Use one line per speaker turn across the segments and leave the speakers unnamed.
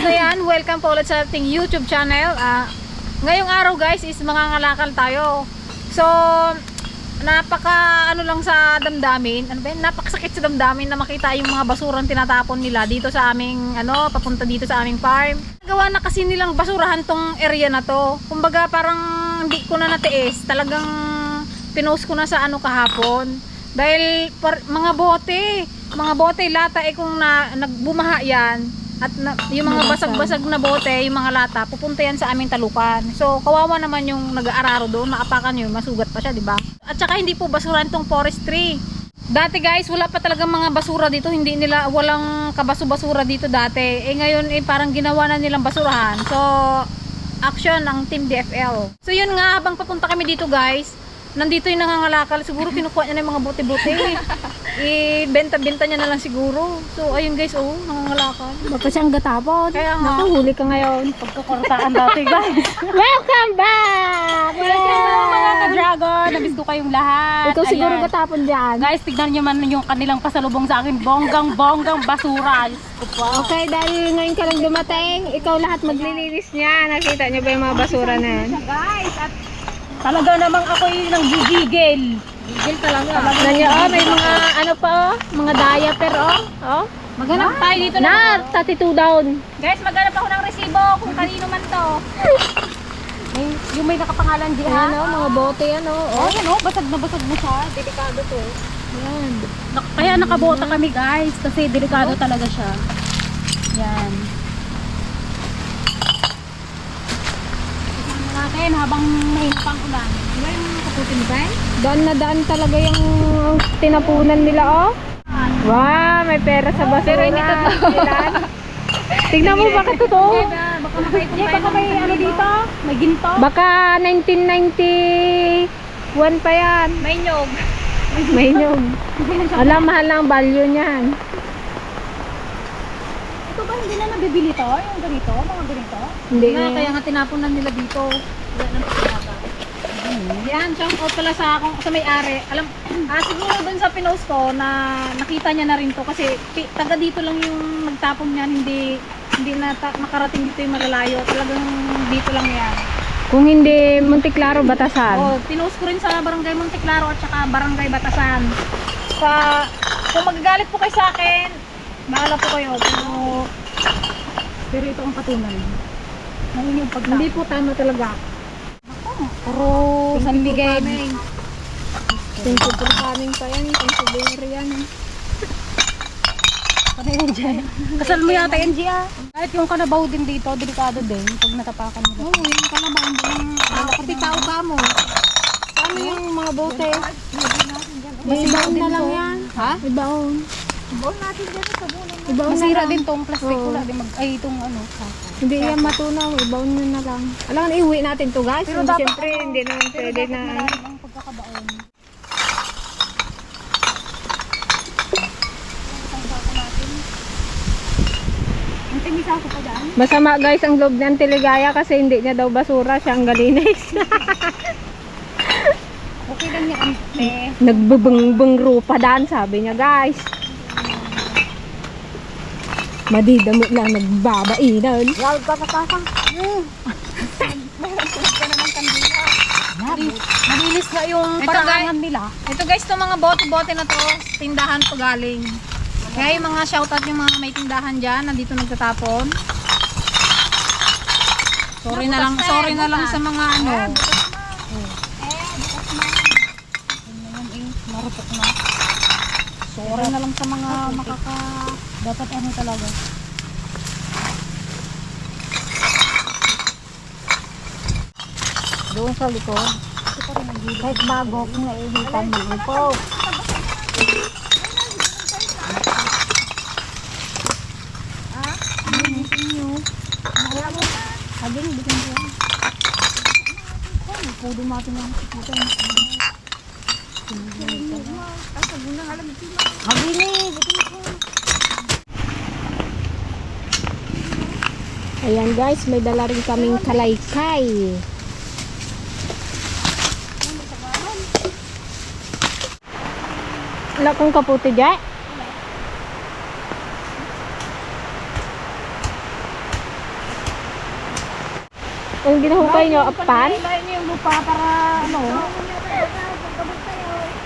So yan, welcome po ulit sa ating YouTube channel. Ngayong araw guys is mangangalakal tayo. So napaka ano lang sa damdamin, ano ba yan? Napakasakit sa damdamin na makita yung mga basurang tinatapon nila dito sa aming papunta dito sa aming farm. Gawa na kasi nilang basurahan tong area na to. Kumbaga parang hindi ko na natiis. Talagang pinost ko na sa kahapon. Dahil mga bote, lata kung nagbumaha yan at yung mga basag-basag na bote, yung mga lata, pupunta yan sa aming talukan. So kawawa naman yung nag-aararo doon, naapakan yun, masugat pa siya, di ba? At saka hindi po basuran tong forestry. Dati guys, wala pa talagang mga basura dito, walang kabasu-basura dito dati. Ngayon parang ginawa na nilang basurahan. So action ng Team DFL. So yun nga, habang papunta kami dito guys, nandito yung nangangalakal, siguro kinukuha niya na yung mga bote-bote. Ibenta-benta niya na lang siguro. So ayun guys, nangangalakal.
Baka siyang gatapon.
Kaya nga.
Nakuhuli ka ngayon.
Pagkakortaan dati guys.
Welcome back!
Welcome mga ka-dragon! Nabis ko kayong lahat.
Ikaw siguro
Ayan.
gatapon dyan.
Guys, tignan nyo man yung kanilang pasalubong sa akin. Bonggang basura.
Okay, dahil ngayon ka lang dumating, ikaw lahat maglilinis niya. Nakita niyo ba yung mga basura na yan?
Guys, at talaga namang ako yung nang gigigil.
Gigil talaga.
Nanyo, may mga mga diaper,
Maghanap tayo dito
Na, 32 down.
Guys, maghanap ako ng resibo kung kanino man to. Yung may nakapangalan di ha?
Ayan mga bote yan
Yan basag na siya.
Delikado to.
Yan.
Kaya nakabota kami guys kasi delikado talaga siya. Yan. Natin habang mahina pang ulan.
Diba yung kaputin ba?
Daan na daan talaga yung tinapunan nila, Wow, may pera sa basura.
Pero hindi
Ilan? Tignan mo, baka totoo.
Baka makaitong
Baka may ano dito? May ginto?
Baka 1991 pa yan.
May nyog.
May nyog. Alam, mahal lang ang value niyan.
Ito ba hindi na nabibili to? Yung ganito? Mga ganito?
Hindi
Kaya
na.
nga tinapunan nila dito. Wala nang pagkaka. Yan, shout out pala sa may-ari. Siguro dun sa pinost ko na nakita niya na rin to kasi taga dito lang yung nagtapon niyan, hindi na nakarating dito yung malalayo. Talagang dito lang yan.
Kung hindi Monteklaro, Batasan.
Pinost ko rin sa Barangay Monteclaro at saka Barangay Batasan. Kung magagalit po kayo sa akin, bahala po kayo.
Pero ito ang patunay. Ngayon yung pagtapon.
Hindi po tama talaga.
Puro San Miguel.
Thank you for coming pa yan. Thank you very yan.
Ano yun dyan? Kasal mo yata yan, Gia. Kahit yung kanabaw din dito, delikado din pag natapakan mo.
Oo, yung kalabaw din. Pati tao ka mo.
Paano yung mga bote?
May
Ibaon na lang
to.
yan.
Ha?
Ibaon.
Ibaon natin dyan sa bulan.
Ibaon na
Masira
lang.
din tong plastic
Oo.
wala din itong
Hindi yan matunaw. Ibaon nyo na lang. Alam, iuwi natin to guys.
Pero
Hindi,
dapat
siyempre, hindi naman pwede na.
malalim ang pagkakabaon. Ang tingisa ko pa dyan.
Masama guys ang loob ng Tiligaya kasi hindi niya daw basura. Siya ang galinis.
Okay lang yan.
Nagbubeng rupa daan, sabi niya guys. Madidamot lang nagbabainan.
Wag ka napasang.
Malinis na yung
Ito,
parangan nila.
Ito guys, itong mga bote-bote na to, tindahan po galing. Kaya yung mga shoutout yung mga may tindahan dyan, nandito nagtatapon. Sorry na lang sa mga
Marupok na.
Sorry na lang sa mga
Dapat talaga.
doon sa likod. Kahit bago, kung naihitan mo ito. Aging, bitin ko yan. Pudo natin yung siputan. Habini, bitin ko.
Ayan guys, may dala rin kaming kalaykay. Wala kong kaputi dyan. Ang ginahukay nyo, apan?
Lain niyo yung lupa para ano.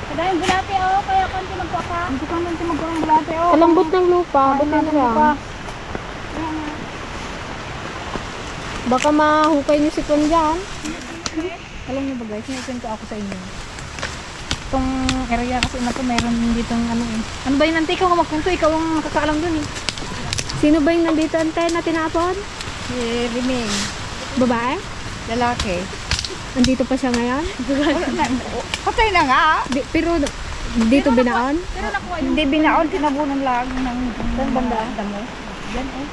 Kada yung bulate oh, kaya konti magpaka. Hindi ko konti magpaka bulate oh.
Kalambot ng lupa, buti na lang. Baka mahukay nyo si Kwan dyan.
Alam niyo ba guys, may kwento ako sa inyo. Itong area kasi na to, meron din ditong ano eh. Ano ba yun, ante? Ikaw nga magkwento, ikaw ang makakaalam dun eh.
Sino ba yung nandito, ante, na tinapon?
Si Riming,
Babae?
lalaki.
Andito pa siya ngayon?
Patay na nga.
Pero dito binaon?
Pero nakuha
Hindi binaon, tinabunan lang ng
banda?
damo.
Yan eh.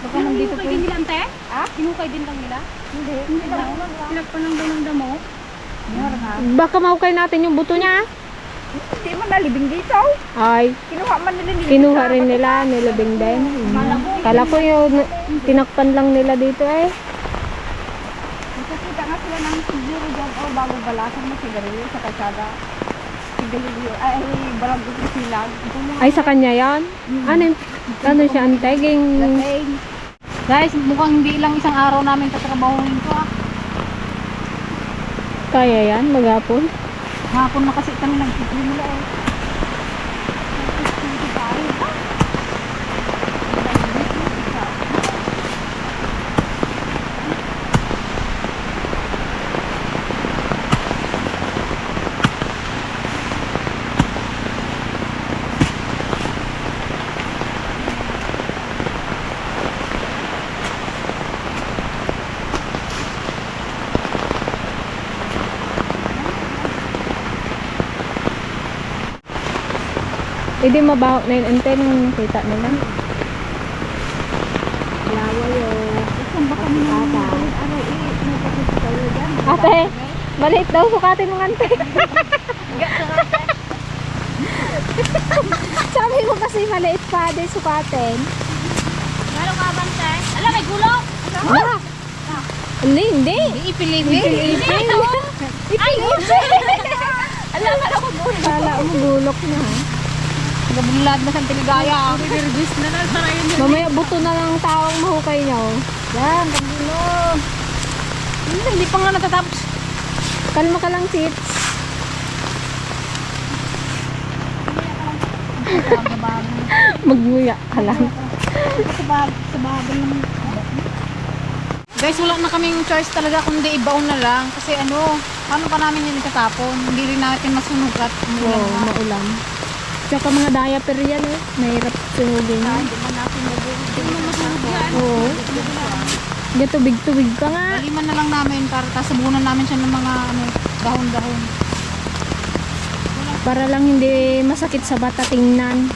Baka nandito po
Hinukay din
yung...
nila, ante? Ha? Hinukay din lang nila?
Hindi.
Pinagpanang daw ng damo?
Baka mahukay natin yung buto niya.
Hindi mo nalibing dito.
Ay,
Kinuha man nila nila.
kinuha rin nila, nilabing din. Kala ko yung tinakpan lang nila dito eh.
Nakakita nga sila ng siguro dyan, oh, bago balasan mo sigarilyo sa kalsada. Sigarilyo, ay, barangay sa silag.
Ay, sa kanya yan? Ano siya, ante?
Guys, mukhang hindi lang isang araw namin tatrabahuin to ah.
Kaya yan, maghapon.
Hapon na kasi kami nagtitimula eh.
Hindi mabaho na yun, ante, nung nakita nila. Lawa yun. Ate, maliit daw sukatin mo, ante. Sabi ko kasi maliit pa din sukatin.
Meron ka ba, ante? Alam, may gulong!
Hindi.
Ipilipil.
Ipilipil.
Alam, alam ko gulong.
Kala mo gulok na.
Gabulad na sa Tiligaya.
Reduce na lang para yun.
Mamaya buto na lang ang taong mahukay niya. Oh.
Yan, gabilo. Hindi pa nga natatapos.
Kalma ka lang, Tits. Magmuya ka lang.
Sa bagay naman. Guys, wala na kaming choice talaga kundi ibaon na lang. Kasi ano, paano pa namin yun itatapon? Hindi rin natin masunog at umulan
Oo,
na.
maulan. Tsaka mga diaper yan eh. Mahirap sunugin.
Hindi man natin masunog yan.
Oo. Hindi tubig-tubig pa nga.
Baliman na lang namin para tasabunan namin siya ng mga ano, dahon-dahon.
Para lang hindi masakit sa bata tingnan.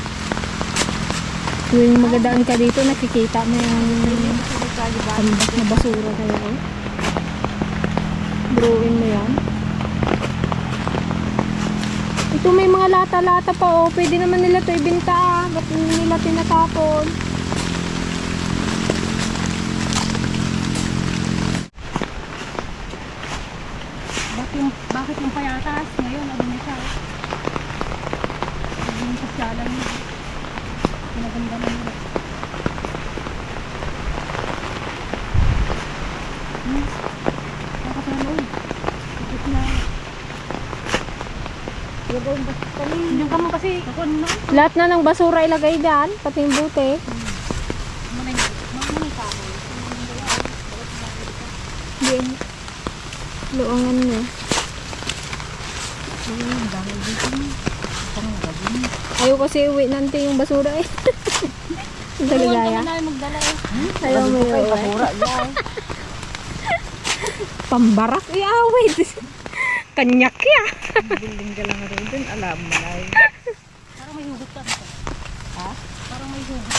Tuwing magadaan ka dito, nakikita mo yung tambak na basura kayo. Oh. Drawing mo yan. Ito may mga lata-lata pa oh. Pwede naman nila ito ibenta. Ba't hindi nila tinatapon?
Bakit yung payatas? Ngayon, ano na siya? Yung sasyalan niya. Pinaganda na nila. Nakapanood. Bakit na?
Yung kamo kasi,
Ako ano na?
Lahat na ng basura ilagay dyan. Pati yung buti. Yan. Luangan mo. Ayaw kasi uwi nanti yung basura eh. Ang taligaya.
namin magdala eh.
Ayaw mo yung uwi. Pambarak. Iawit. Kanyak ya.
building ka lang rin dun, alam mo na eh.
Parang may hugot ka. Ha? Parang may hugot.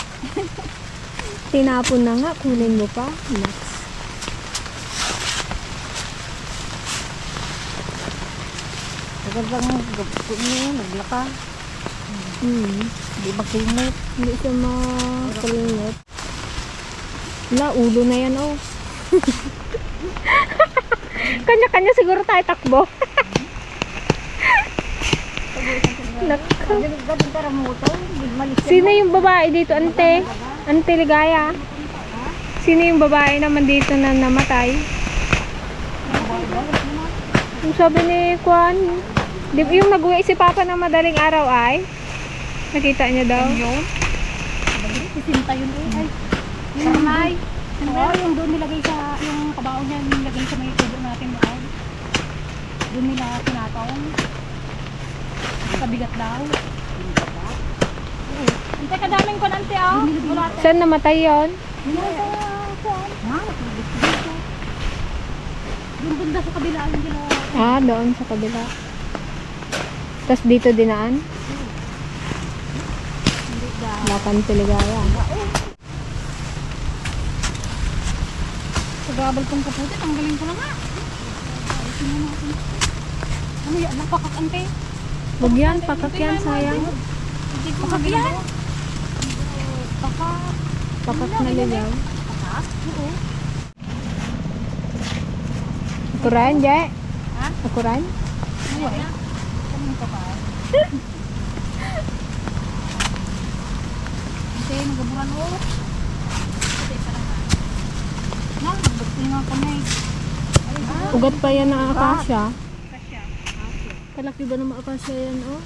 Tinapon na nga. Kunin mo pa. Next.
Magandang gabot niyo, naglaka. Hindi magkilimit.
Hindi siya makalimot. Wala, ulo na yan oh. Kanya-kanya siguro tayo takbo. Sino yung babae dito, ante? Ante Ligaya? Sino yung babae naman dito na namatay? Yung sabi ni Kwan, yung nag-uwi si Papa ng madaling araw ay, nakita niya daw.
Yun. Sisinta yun eh. Ay. Sarnay. Oo, yung doon nilagay sa, yung kabaon niya, nilagay sa may tubo natin doon. Doon nila tinatong. Kabigat daw. Ang teka daming ko nante oh.
Saan namatay yon?
Doon daw sa kabila yung ginawa.
Ah, doon sa kabila. Tapos dito dinaan? Lakan Tiligaya.
Sa gabal kong kaputi, tanggalin ko na nga. Ayusin mo natin. Ano yan? Napakakante.
Huwag yan, pakak yan, sayang.
Hindi ko kabiyan. Pakak.
Pakak na ligaw.
Pakak? Oo.
Ukuran, Jay?
Ha?
Ukuran?
Buhay. Kanong pakak? Hindi, nagaburan o. Hindi, parang na, nagbagti nga kami.
Ugat pa yan ng akasya.
Kasya.
Kalaki ba naman akasya yan, oh?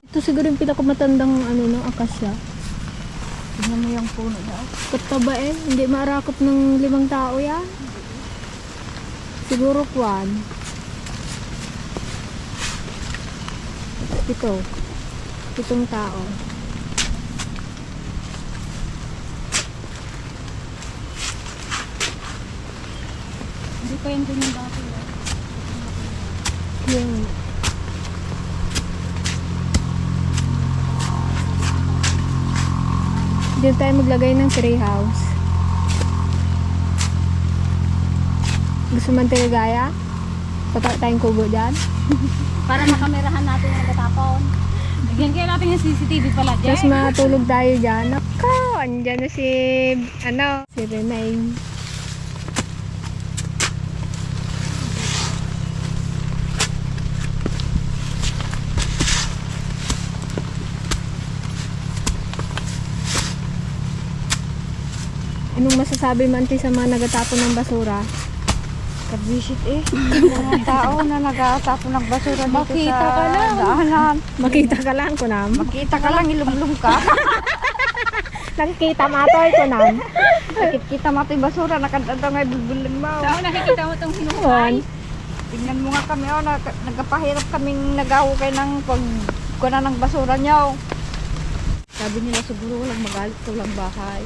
Ito siguro yung pinakamatandang ano, no, akasya.
Tignan mo yung puno niya.
Kataba eh, hindi marakop ng 5 tao yan. Siguro Kwan. 7 tao.
Hindi pa yung ganyan dati.
Yung dito tayo maglagay ng tree house. Gusto man Tiligaya? Pata tayong kubo dyan.
Para makamerahan natin yung nagatapon. Bigyan kaya natin yung CCTV pala, Jay.
Tapos matulog tayo dyan. Nako, andyan na si, si Renay. Anong masasabi mo, Auntie, sa mga nagatapon ng basura?
Kabisit eh. Mga tao na nag-aatapon ng basura dito
Makita
sa
ka lang.
daanan.
Makita ka lang, Kunam.
Makita ka lang, ilumlum ka.
Nakikita matoy, Kunam.
Nakikita mo ito yung basura, nakadadaw nga bulbulan mo.
Saan nakikita mo itong
Kuan.
hinuhukay?
Tingnan mo nga kami, oh, nagpapahirap kaming nag-ahukay ng pagkuna ng basura niyo. Sabi nila siguro walang magalit sa walang bahay.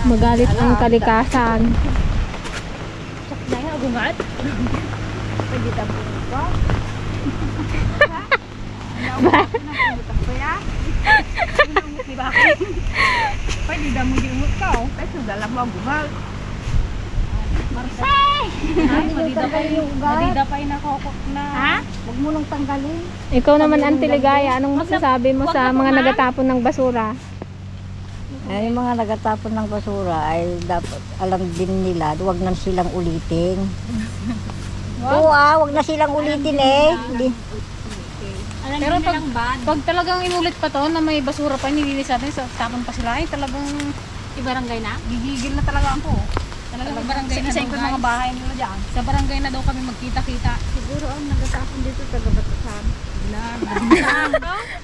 Magalit ang kalikasan.
Dahil agungat?
Pwede tapos ko. Pinaputang ko ya. Pinamut ni bakit? Pwede daw mo di-umut ka, oh. Kasi dala mo ang gumal.
Marsay! Ay, madida pa yung nakokok na. Ha?
Huwag mo nang tanggalin.
Ikaw naman, Auntie Ligaya, anong masasabi mo sa mga nagatapon ng basura?
Ay, yung mga nagatapon ng basura ay dapat alam din nila, huwag na silang ulitin. Oo, huwag na silang ulitin eh. Hindi.
Pero pag talagang inulit pa to na may basura pa, nililis natin, sa tapon pa sila, ay talagang ibarangay na? Gigigil na talaga ako. Talagang barangay na daw, guys. Mga bahay nila dyan. Sa barangay na daw kami magkita-kita.
Siguro ang nagatapon dito taga-Batasan.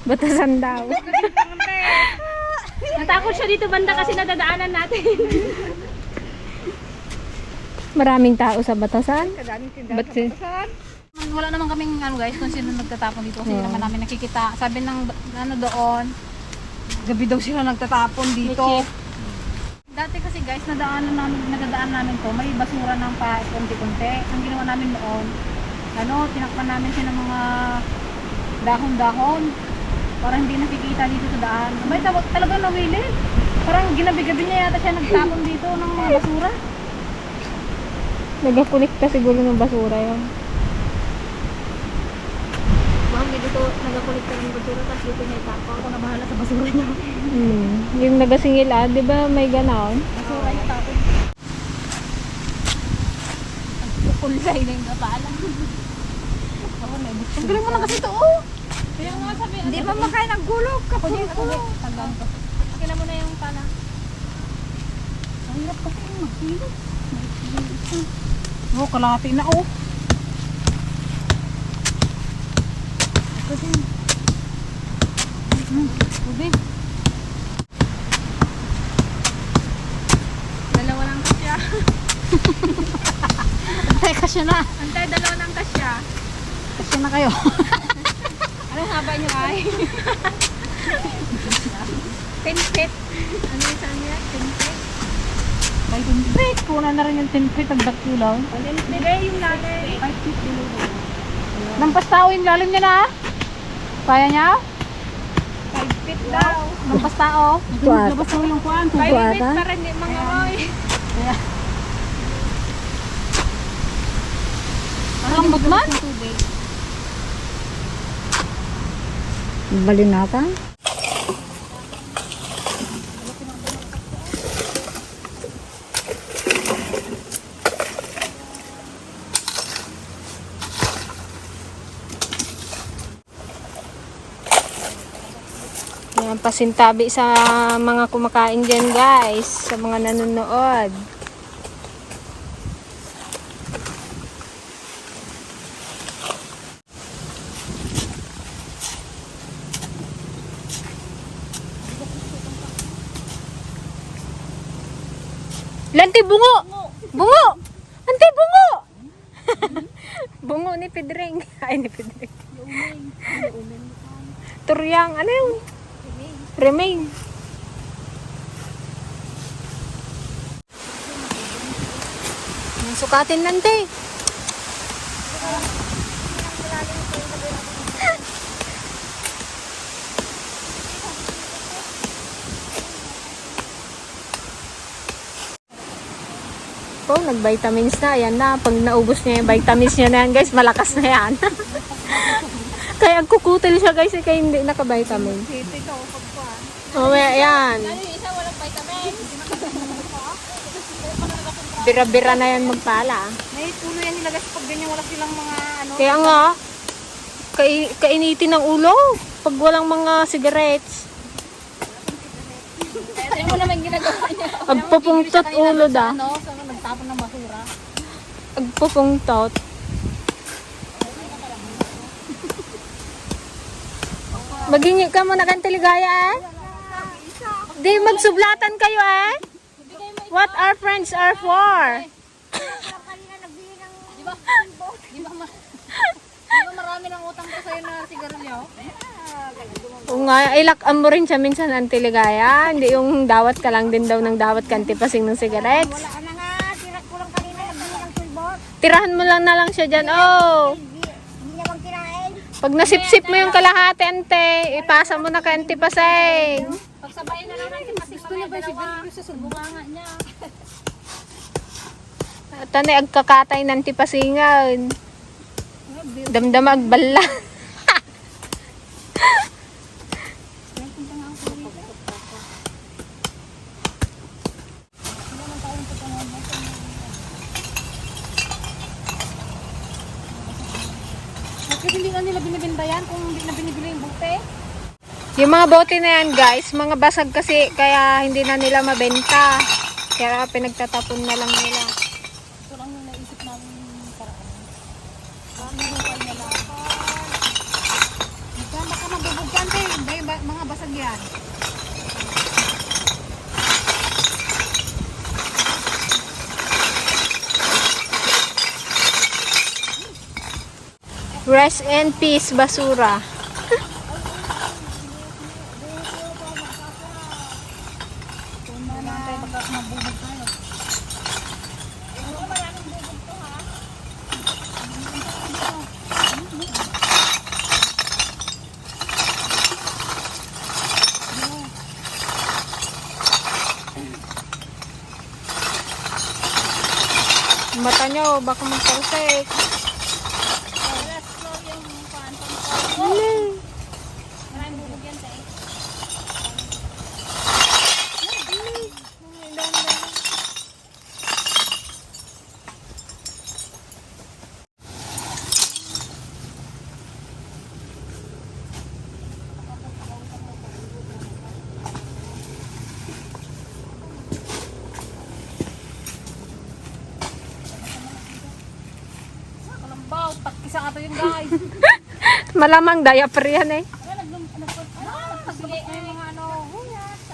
Batasan daw.
Natakot siya dito banda kasi nadadaanan natin.
Maraming tao sa Batasan.
Kadaming tindahan
Ba't
sa
si-
Batasan.
Wala naman kaming guys kung sino nagtatapon dito kasi naman namin nakikita. Sabi ng doon, gabi daw sila nagtatapon dito. Dati kasi guys, nadadaan namin to, may basura ng pa konti-konti. Ang ginawa namin noon, tinakpan namin siya ng mga dahon-dahon para hindi nakikita dito sa daan. May talagang nawili. Parang ginabi-gabi niya yata siya nagtapon dito ng mga basura.
Nagakulikta siguro ng basura yun.
Baka dito nagakulit ka ng basura tapos dito niya itapa. Ako na bahala sa basura niya.
Yung nagasingil di ba may ganon?
Basura niya tapon. Kulay na yung kapalan. Ako na, ang galing mo na kasi ito, oh! Kaya nga sabi,
Hindi ba makain ng gulog? Kapulog-pulog.
tandaan ko. Akin na muna yung pala. Ang hirap kasi yung magpilot. Oh, kalahati na oh. Ito din. Tubig.
Dalawa lang kasya.
Antay ka siya na.
Antay, dalawa lang kasya.
Kasi na kayo.
Anong haba niyo ay? 10 feet. Ano yung saan niya? 10 feet.
May 10 feet. Kuna na rin yung 10 feet. Agdak kulaw.
10 feet. Yung lalim.
5 feet below.
Lampas tao yung lalim niya na. Kaya niya?
5 feet daw.
Lampas tao.
Kuwat.
Labas mo yung kuwan.
5 feet
Kuwata?
pa rin di mga Roy.
Malambot man.
Balinatan?
Ayan, pasintabi sa mga kumakain dyan guys, sa mga nanonood. Lanti bungo! Bungo! Lanti bungo! Bungo ni Pedring. Ay, ni Pedring. Turyang, ano yun? Remain. Sukatin nanti. Oh, nag-vitamins na. Ayan na. Pag naubos niya yung vitamins niya na yan, guys, malakas na yan. Kaya kukutil siya, guys, kaya hindi naka-vitamins. Oh, yan. Bira-bira na yan magpala.
May puno yan nila guys. Pag ganyan wala silang mga ano.
Kaya nga, kainitin ng ulo pag walang mga cigarettes.
Kaya mo naman ginagawa niya.
Agpupungtot ulo da.
Ano, sa nagtapon ng basura.
Agpupungtot. Magingi ka muna kang tiligaya eh. Di magsublatan kayo eh. What our friends are for.
Di ba marami ng utang ko sa'yo na sigarilyo?
Oo nga, ilak-an mo rin siya minsan ang tiligaya. Hindi yung dawat ka lang din daw ng dawat kanti pasing ng cigarettes.
Wala na nga, tirat ko lang kanina, nagbili ng tulbot.
Tirahan mo lang na lang siya dyan. Oh.
Hindi niya bang kinain?
Pag nasip-sip mo yung kalahati, ante, ipasa mo na kay Auntie Paseng.
Pagsabayin na lang natin kasi gusto niya ba yung sigarilyo sa sulbunganga niya?
At ano, agkakatay ng Auntie Pasingan. Damdama agbala.
Bakit hindi nga nila binibenta yan kung hindi na binibili yung bote?
Yung mga bote na yan guys, mga basag kasi kaya hindi na nila mabenta. Kaya pinagtatapon na lang nila.
Ito lang yung naisip namin paraan. Paano yung kanya lapan? Baka mabubog ka ante, mga basag yan.
Rest in peace, basura. Mata nyo, baka magtalsik.
isa ka to yun guys.
Malamang diaper yan eh.
Sige, ay mga ano.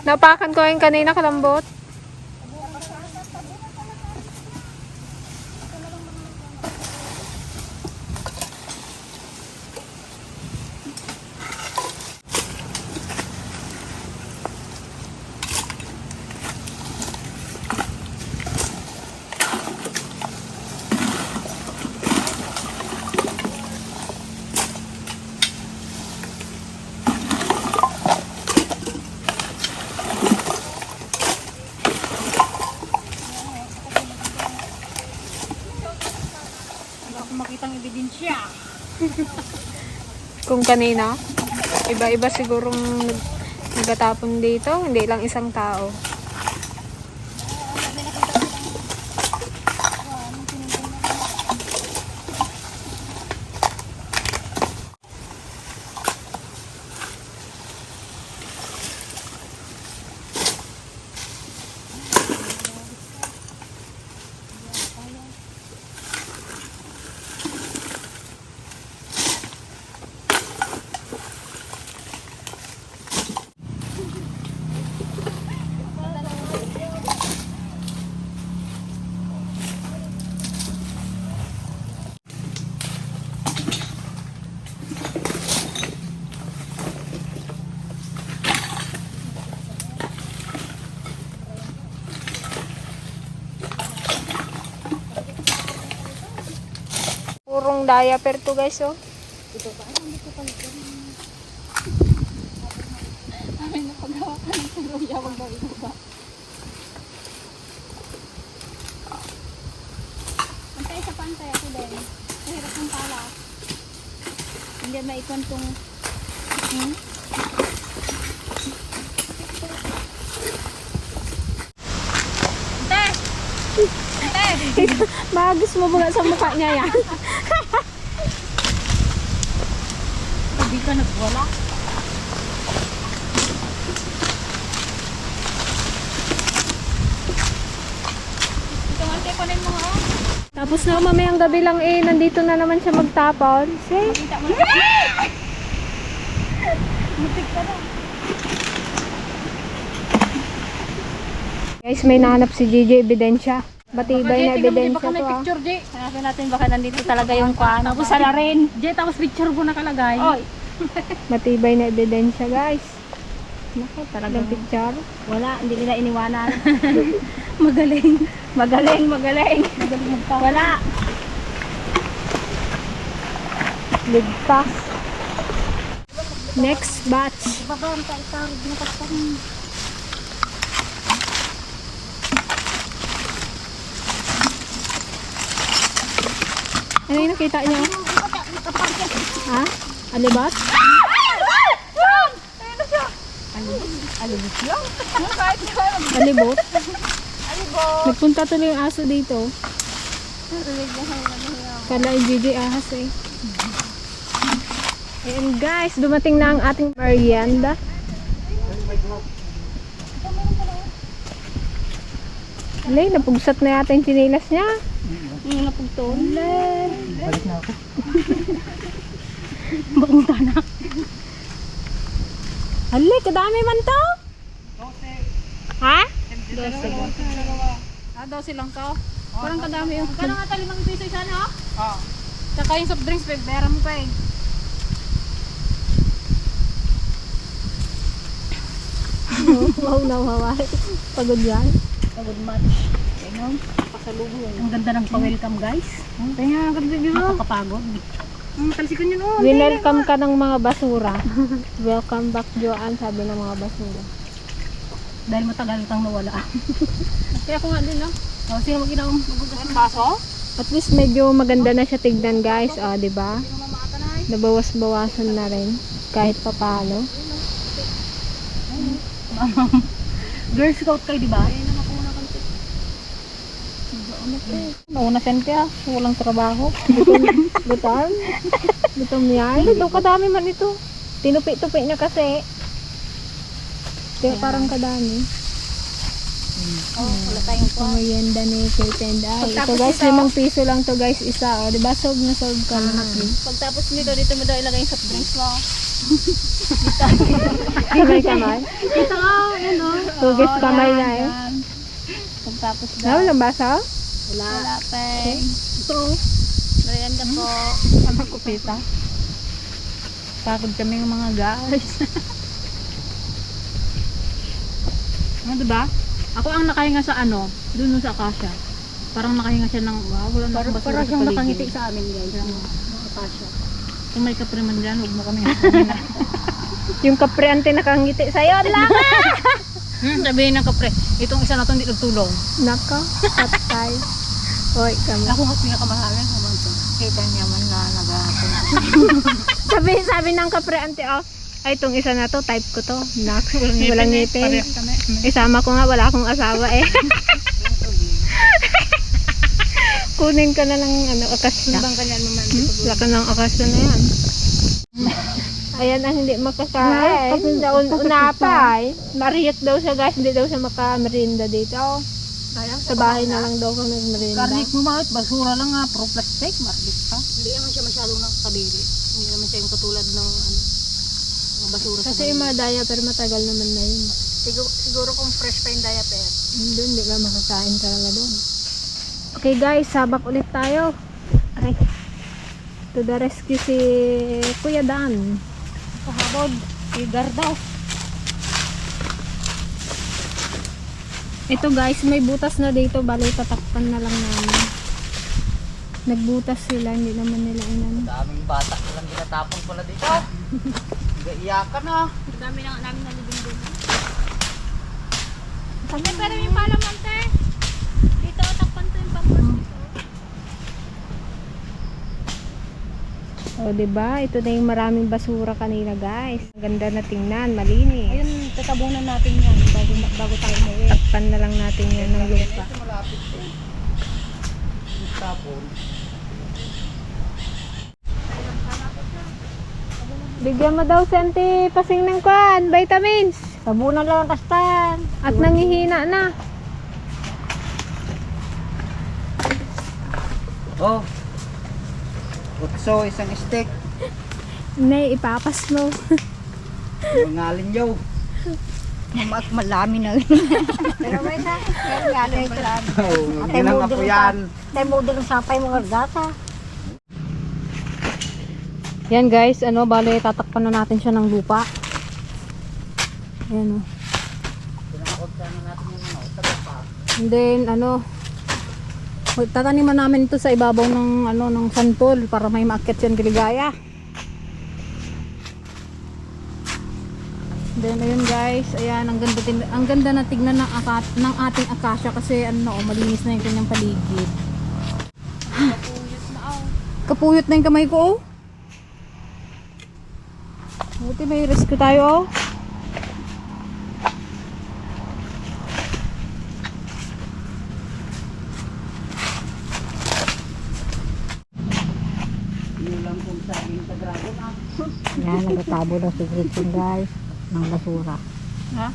Napakan ko yung kanina kalambot.
Hindi ako makitang ebidensya.
Kung kanina, iba-iba sigurong nagatapon dito, hindi lang isang tao. Purong diaper to guys, oh.
Antay sa pantay ako din. Kahirap ng pala. Hindi maikon tong...
Bagis mo ba sa mukha niya yan?
Hindi ka nagwala. Ito nga, kunin mo nga.
Tapos na mamayang gabi lang eh, nandito na naman siya magtapon. See?
Kita mo na. Mutik ka na.
Guys, may nahanap si Gigi ebidensya. Matibay na ebidensya
Baka may
to, ah.
picture, J.
Hanapin natin baka nandito talaga yung kuan.
Tapos sala rin. J, tapos picture mo nakalagay.
Oy,
Matibay na ebidensya, guys.
naku,
Talagang
talagang
picture.
wala, hindi nila iniwanan.
Magaling.
Magaling, magaling.
Magaling magpa.
Wala.
Ligtas. Next batch.
Babaan ka, ikaw. Binakas ka rin.
Ano yung nakita niyo? Ha? Alibas? Alibot? Nagpunta tuloy yung aso dito. Kala yung Gigi ahas eh. Ayan guys, dumating na ang ating merienda. Alay, napugsat na yata yung chinilas niya.
Napugton.
Balik na ako.
Bakong tanak.
Alay, kadami man to. Ha?
12 lang to. Parang kadami yung. Kano nga tayo 5 piso isa na? Oo. Tsaka yung soft drinks, pera mo pa eh.
Wow, nawawari. Pagod yan.
Pagod match. Ayun. Pasalubong.
Ang ganda ng pa-welcome guys. Kaya ganda dito. Nakakapagod. Talsikan yun oh.
Welcome ka ng mga basura. Welcome back, Joanne, sabi ng mga basura.
Dahil matagal utang nawala. Kaya ako nga din no. Oh, sino mag-inom? Magugas ng baso?
At least medyo maganda na siya tignan, guys. Ah, 'di ba? Nabawas-bawasan na rin kahit papaano.
Girl Scout kayo, di ba? Nauna siya, walang trabaho.
Gutom? Gutom yan? Ito, kadami man ito. Tinupi-tupi na kasi. Kaya parang kadami.
Wala tayong po.
Merienda ni Kate and I. Ito guys, 5 piso lang to guys isa. O, diba? Solve na solve ka lahat.
Pagtapos nito, dito mo daw ilagay yung soft drinks mo.
Kamay-kamay.
Ito nga, ano.
Tugis kamay na eh.
Pagtapos daw.
Ano, nabasa?
Wala pa. Ito. Merienda po.
Sama ko pita. Pagod kami ng mga guys. Ano diba? Ako ang nakahinga sa ano, dun sa Akasha. Parang nakahinga siya ng, wow, wala na akong basura
Para
sa
siyang
paligid.
nakangiti sa amin guys. Mga kasya.
Kung may kapre man dyan, huwag mo kami hapon.
Yung kapreante nakangiti sa'yo. Lang!
Sabihin ng kapre, itong isa na to hindi nagtulong.
Naka, patay. Oy, kami.
Ako nga pinakamahalin naman to.
Kita niya man na nag-aapon.
Sabi ng kapreante, oh, ay, itong isa na to, type ko to. Nak, walang ngipin.
Parehas kami.
Isama ko nga, wala akong asawa eh. Kunin ka na ng ano, okasyon.
Bang kanyan mo man.
Laki ng okasyon na yan. Ayan ang hindi makakain. Kasi daw unapay. Mariyot daw siya guys, hindi daw siya makamerinda dito. Sa bahay na lang daw kung nagmerinda.
Karnik mo mahal, basura lang nga, pro plastic, marbit ka.
Hindi naman siya masyadong nakakabili. Hindi naman siya yung katulad ng mga basura.
Kasi yung mga diaper matagal naman na yun.
Siguro kung fresh pa yung diaper.
Doon, hindi ka makakain talaga doon. Okay guys, sabak ulit tayo. Ay, to the rescue si Kuya Dan.
Kahabod. Igar daw.
Ito guys, may butas na dito. Bali, tatakpan na lang namin. Nagbutas sila, hindi naman nila inano.
Daming bata lang ginatapon pala dito. Iyakan ha.
Dami na namin nalibing din. Sabi pero yung palamante. Dito takpan to yung pampers dito.
O, diba? Ito na yung maraming basura kanina guys. Ang ganda na tingnan, malinis.
Ayun, tatabunan natin yan bago tayo umuwi.
Takpan na lang natin yan ng lupa.
Malapit eh. Tapon.
Bigyan mo daw si Auntie Pasing ng kwan, vitamins.
Sabunan lang ang kastan.
At nangihina na.
Oh. Utso, isang stick.
Nay, ipapas mo.
Mangalin yaw.
Malami na. Pero may na. Pero nga na ito.
Oh, ginang ako yan.
Tayo mo din ang sapay mga gata.
Yan guys, ano, bale tatakpan na natin siya ng lupa. Ayan o. And then, ano, tataniman namin ito sa ibabaw ng, ano, ng santol para may maakyat yan giligaya. Then, ayun guys, ayan, ang ganda na tignan ng ating akasya kasi, ano, malinis na yung kanyang paligid. Kapuyot na yung kamay ko, oh. Buti may rescue tayo, oh.
Yan, nagatabo na si Gretchen guys. Ng basura.
Ha?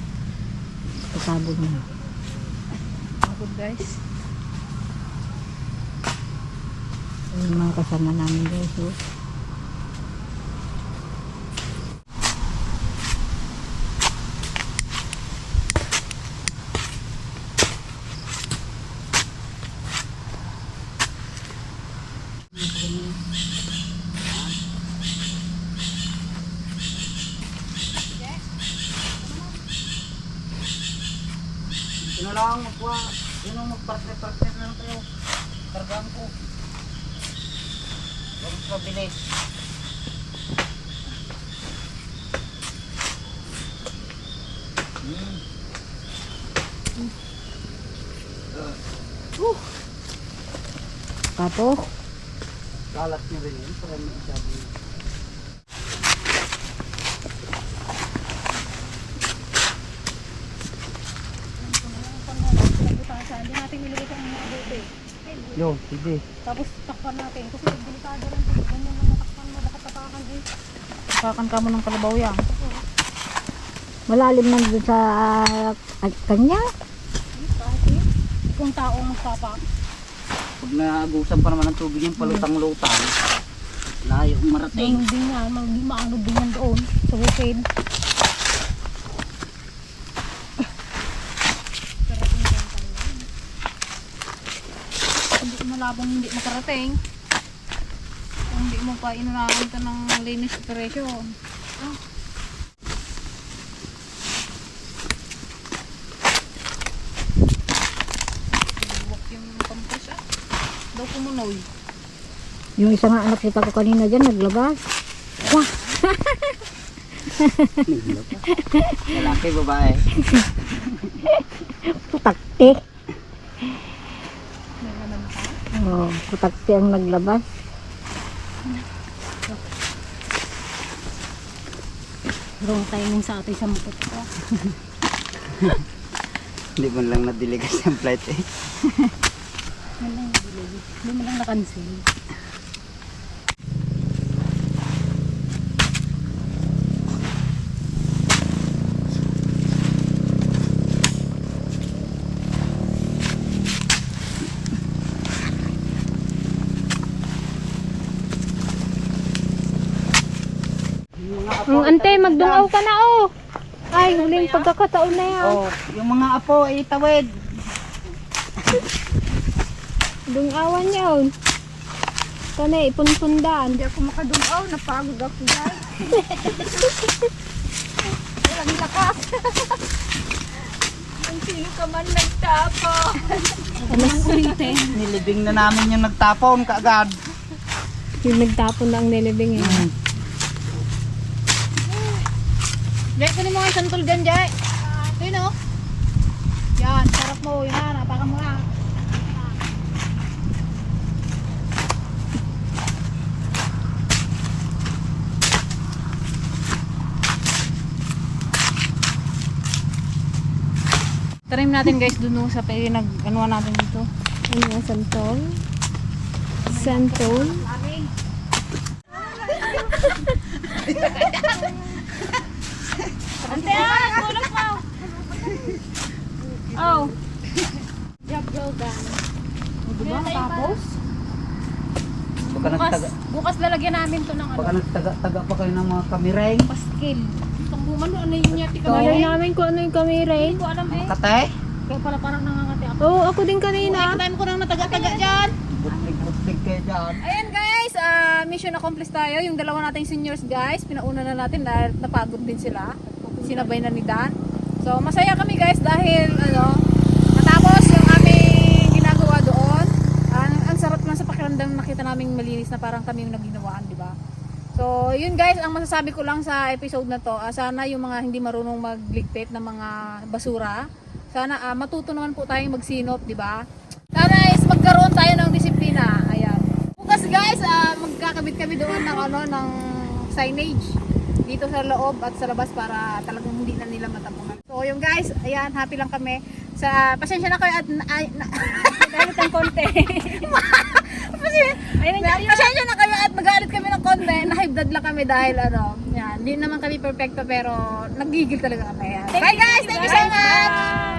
Nagatabo na.
Good guys.
Yung mga kasama namin guys. Oh.
Sino lang magkuha. Sino magpartner na lang kayo. Kargaan ko. Huwag sa bilis.
Kato.
Kalat nyo rin yun. Para may sabi.
Hindi natin ilagay sa mga adobe.
Yo, sige.
Tapos takpan natin kasi delikado rin kung ganyan lang natakpan mo baka tapakan eh.
Kakan ka mo ng kalabaw yan.
Malalim man doon sa kanya.
pong tao ang magpapak.
Pag naagusan pa naman ng tubig yung palutang-lutang, layo marating.
Hindi nga, maano din yan doon sa bukid. Hindi malabong hindi makarating. Kung hindi mo pa inunahan ito ng linis operation. Buwak yung pampus daw kumunoy.
Yung isa nga anak kita ko kanina dyan, naglabas.
Lalaki, babae.
Putakti. Oh, putakti ang naglabas.
Wrong timing sa atin sa mukot ko.
Hindi man lang nadiligas yung flight eh.
Hindi mo lang nakansin.
Ante, magdungaw ka na oh. Ay, huling pagkakataon na yan.
Oh, yung mga apo itawid.
Dungawan yun. Kani, ipunpundan.
Hindi ako makadumaw, napagod ako guys. Walang lakas. Ang sino ka man nagtapo.
Nilibing na namin yung nagtapon kaagad.
Yung nagtapon na ang nilibing eh.
Jay, kunin mo nga yung santol dyan, Jay. Yun o. Yan, sarap mo. Yun na, napakan mo na. Tarim natin guys dun sa nag-anuan natin dito.
Ano yung santol? Santol?
Ante, tulog mo. Oh.
Job well done.
Diba? Tapos?
Baka nagtaga,
Bukas lalagyan namin to ng
baka nagtaga pa kayo ng mga kamireng.
paskil. Itong bumano, ano yun yati ka
Kaya namin kung ano yung kamera eh.
Hindi ko alam eh.
Kate,
Kaya pala parang nangangati ako.
Oo, ako din kanina.
Time ko nang nataga-taga dyan.
butlig kayo dyan.
Ayan guys, mission accomplished tayo. Yung dalawa nating seniors guys, pinauna na natin dahil napagod din sila. Sinabay na ni Dan. So masaya kami guys dahil natapos yung aming ginagawa doon. Ang sarap lang sa pakiramdam nakita naming malinis na parang kami yung nagginawaan, di ba? So yun guys, ang masasabi ko lang sa episode na to, sana yung mga hindi marunong magligpit ng mga basura, sana matuto naman po tayong magsinop, di ba? Sana is magkaroon tayo ng disiplina. Ayan. Bukas guys, magkakabit kami doon ng signage dito sa loob at sa labas para talagang hindi na nila matapungan. So yung guys, ayan, happy lang kami. Pasensya na kayo at nagalit ng konti. Pasensya na kayo at nagalit kami ng konti. Na-high blood lang kami dahil yan, hindi naman kami perfecto pero nagigil talaga kami. Bye guys, thank you so much!